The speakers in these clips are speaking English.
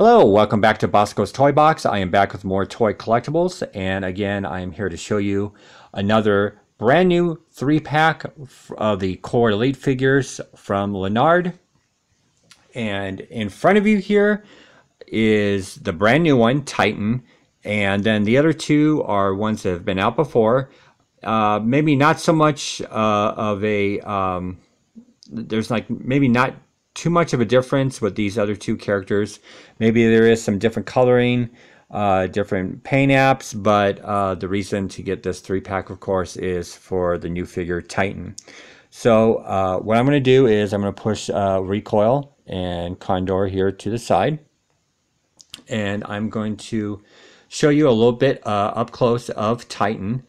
Hello, welcome back to Bosco's Toy Box. I am back with more toy collectibles, and again, I am here to show you another brand new 3-pack of the Core Elite figures from Lanard. And in front of you here is the brand new one, Titan, and then the other two are ones that have been out before. Maybe not so much of a, there's like maybe not too much of a difference with these other two characters. Maybe there is some different coloring, different paint apps, but the reason to get this 3-pack, of course, is for the new figure Titan. So what I'm going to do is I'm going to push Recoil and Condor here to the side, and I'm going to show you a little bit up close of Titan.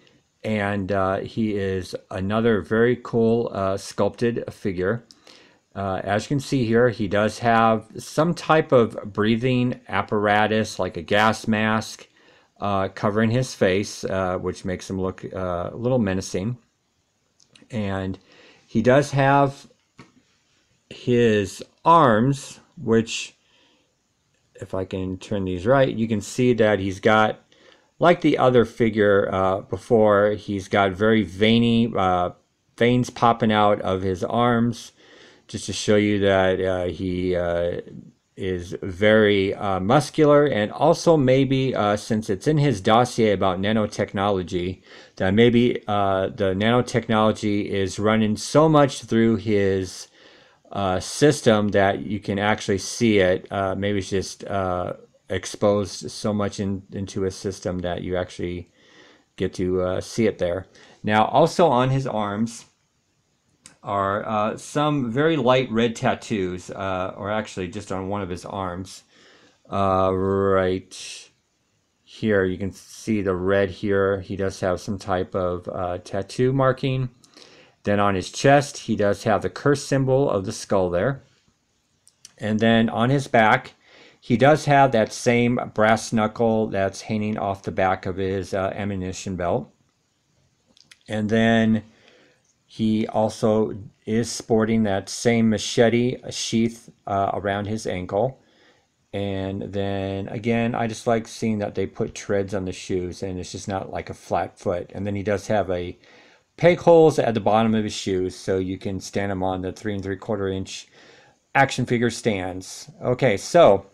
And he is another very cool sculpted figure. As you can see here, he does have some type of breathing apparatus, like a gas mask, covering his face, which makes him look a little menacing. And he does have his arms, which, if I can turn these right, you can see that he's got, like the other figure before, he's got very veiny veins popping out of his arms, just to show you that he is very muscular. And also maybe since it's in his dossier about nanotechnology, that maybe the nanotechnology is running so much through his system that you can actually see it. Maybe it's just exposed so much into his system that you actually get to see it there. Now, also on his arms are some very light red tattoos, or actually just on one of his arms. Right here, you can see the red here. He does have some type of tattoo marking. Then on his chest, he does have the curse symbol of the skull there. And then on his back, he does have that same brass knuckle that's hanging off the back of his ammunition belt. And then he also is sporting that same machete sheath around his ankle. And then again, I just like seeing that they put treads on the shoes, and it's just not like a flat foot. And then he does have a peg holes at the bottom of his shoes, so you can stand him on the 3 3/4 inch action figure stands. Okay, so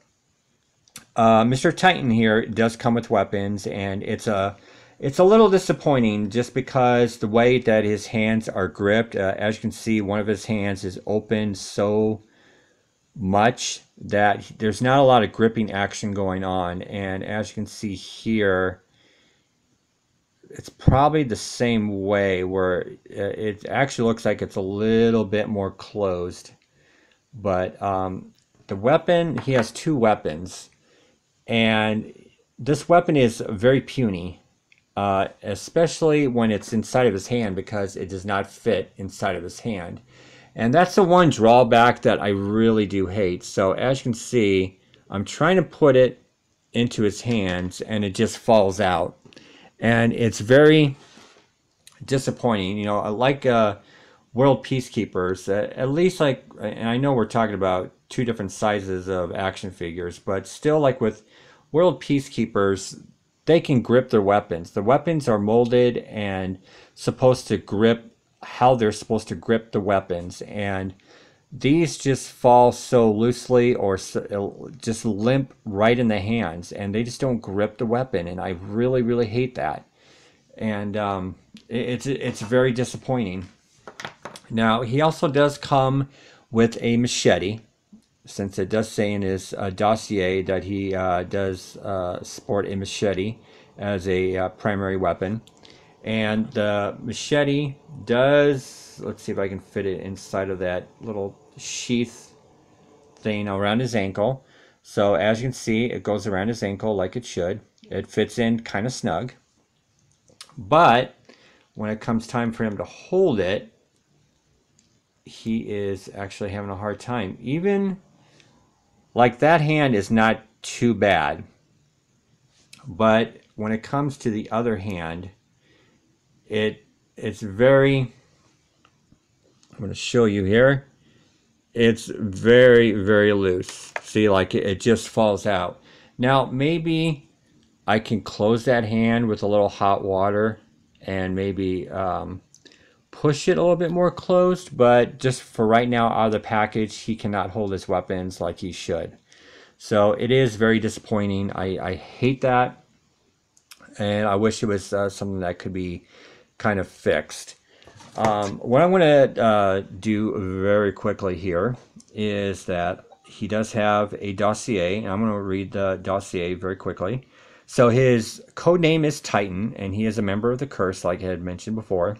Mr. Titan here does come with weapons, and it's a little disappointing just because the way that his hands are gripped. As you can see, one of his hands is open so much that there's not a lot of gripping action going on. And as you can see here, it's probably the same way, where it actually looks like it's a little bit more closed. But the weapon, he has 2 weapons. And this weapon is very puny, especially when it's inside of his hand, because it does not fit inside of his hand. And that's the one drawback that I really do hate. So as you can see, I'm trying to put it into his hands, and it just falls out. And it's very disappointing. You know, like World Peacekeepers, at least, like, and I know we're talking about 2 different sizes of action figures, but still, like with World Peacekeepers, they can grip their weapons. The weapons are molded and supposed to grip how they're supposed to grip the weapons, and these just fall so loosely or just limp right in the hands, and they just don't grip the weapon, and I really, really hate that. And it's very disappointing. Now, he also does come with a machete, since it does say in his dossier that he does sport a machete as a primary weapon. And the machete does, let's see if I can fit it inside of that little sheath thing around his ankle. So as you can see, it goes around his ankle like it should. It fits in kind of snug. But when it comes time for him to hold it, he is actually having a hard time. Even like that hand is not too bad, but when it comes to the other hand, it's very, I'm going to show you here, it's very, very loose. See, like it just falls out. Now, maybe I can close that hand with a little hot water and maybe push it a little bit more closed, but just for right now, out of the package, he cannot hold his weapons like he should. So it is very disappointing. I hate that, and I wish it was something that could be kind of fixed. What I'm going to do very quickly here is that he does have a dossier, and I'm going to read the dossier very quickly. So his code name is Titan, and he is a member of the Curse, like I had mentioned before.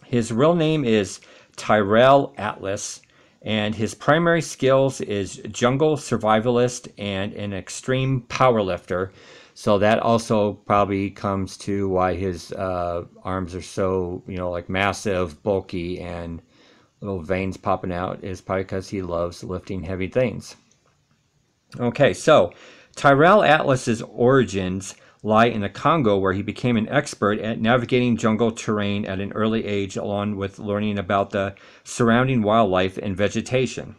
His real name is Tyrell Atlas, and his primary skills is jungle survivalist and an extreme powerlifter. So that also probably comes to why his arms are so, like massive, bulky, and little veins popping out, is probably because he loves lifting heavy things. Okay, so Tyrell Atlas's origins lie in the Congo, where he became an expert at navigating jungle terrain at an early age, along with learning about the surrounding wildlife and vegetation.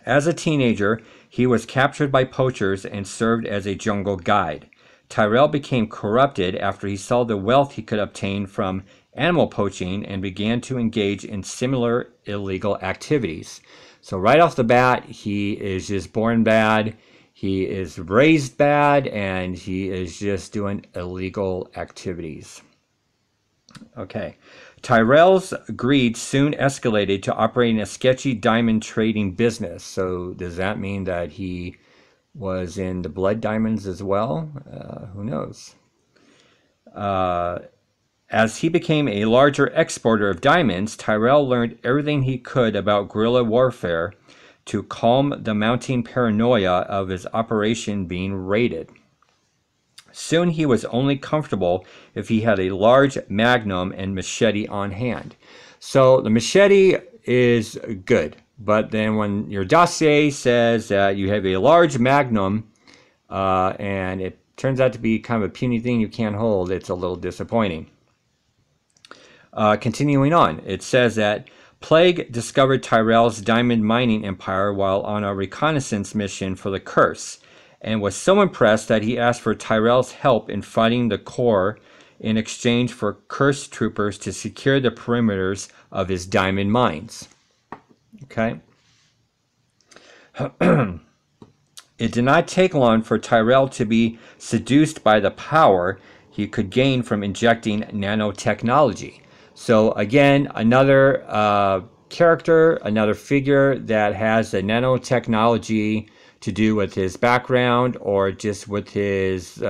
As a teenager, he was captured by poachers and served as a jungle guide. Tyrell became corrupted after he saw the wealth he could obtain from animal poaching and began to engage in similar illegal activities. So right off the bat, he is just born bad. He is raised bad, and he is just doing illegal activities. Okay. Tyrell's greed soon escalated to operating a sketchy diamond trading business. So does that mean that he was in the blood diamonds as well? Who knows? As he became a larger exporter of diamonds, Tyrell learned everything he could about guerrilla warfare to calm the mounting paranoia of his operation being raided. Soon he was only comfortable if he had a large magnum and machete on hand. So the machete is good, but then when your dossier says that you have a large magnum and it turns out to be kind of a puny thing you can't hold, it's a little disappointing. Continuing on, it says that Plague discovered Tyrell's diamond mining empire while on a reconnaissance mission for the Curse, and was so impressed that he asked for Tyrell's help in fighting the Corps in exchange for Curse troopers to secure the perimeters of his diamond mines. Okay. It did not take long for Tyrell to be seduced by the power he could gain from injecting nanotechnology. So again, another character, another figure that has the nanotechnology to do with his background or just with his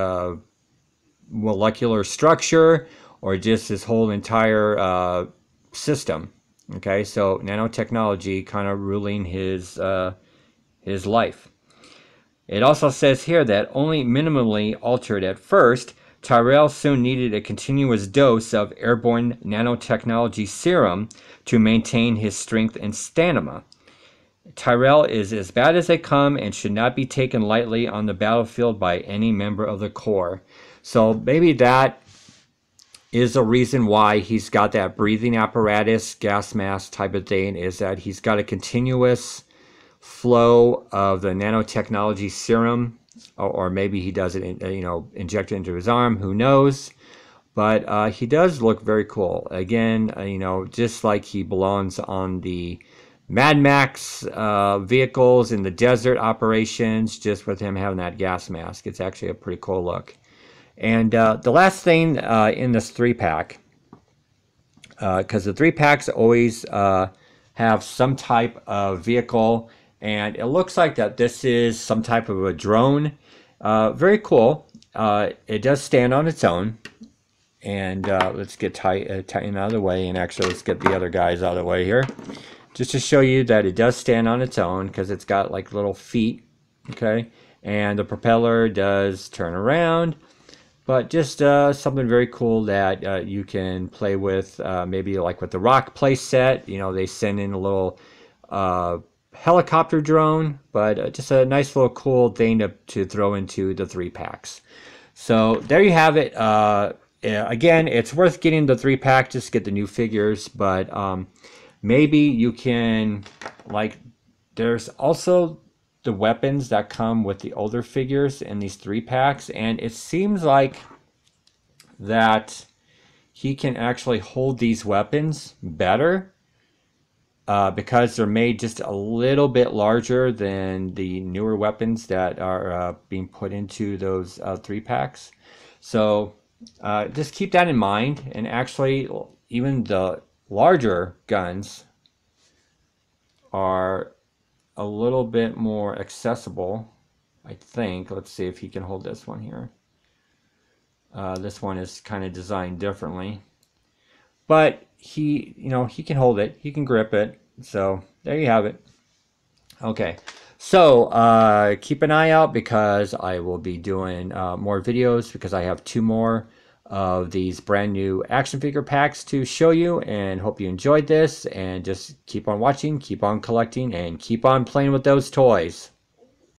molecular structure or just his whole entire system. Okay, so nanotechnology kind of ruling his life. It also says here that only minimally altered at first, Tyrell soon needed a continuous dose of airborne nanotechnology serum to maintain his strength and stamina. Tyrell is as bad as they come and should not be taken lightly on the battlefield by any member of the Corps. So maybe that is a reason why he's got that breathing apparatus, gas mask type of thing, is that he's got a continuous flow of the nanotechnology serum, or maybe he does it, inject it into his arm, who knows. But he does look very cool. Again, just like he belongs on the Mad Max vehicles in the desert operations, just with him having that gas mask. It's actually a pretty cool look. And the last thing in this 3-pack, because the 3-packs always have some type of vehicle, and it looks like that this is some type of a drone. Very cool. It does stand on its own. And let's get Titan out of the way, and actually let's get the other guys out of the way here. Just to show you that it does stand on its own, because it's got like little feet, okay? And the propeller does turn around. But just something very cool that you can play with, maybe like with the Rock play set. They send in a little helicopter drone, but just a nice little cool thing to throw into the 3-packs. So there you have it. Again, it's worth getting the 3-pack, just get the new figures, but maybe you can, there's also the weapons that come with the older figures in these 3-packs, and it seems like that he can actually hold these weapons better because they're made just a little bit larger than the newer weapons that are being put into those 3-packs. So just keep that in mind, and actually even the larger guns are a little bit more accessible, I think. Let's see if he can hold this one here. This one is kind of designed differently, but he can hold it, he can grip it. So there you have it. Okay, so keep an eye out because I will be doing more videos, because I have 2 more of these brand new action figure packs to show you, and hope you enjoyed this, and just keep on watching, keep on collecting, and keep on playing with those toys.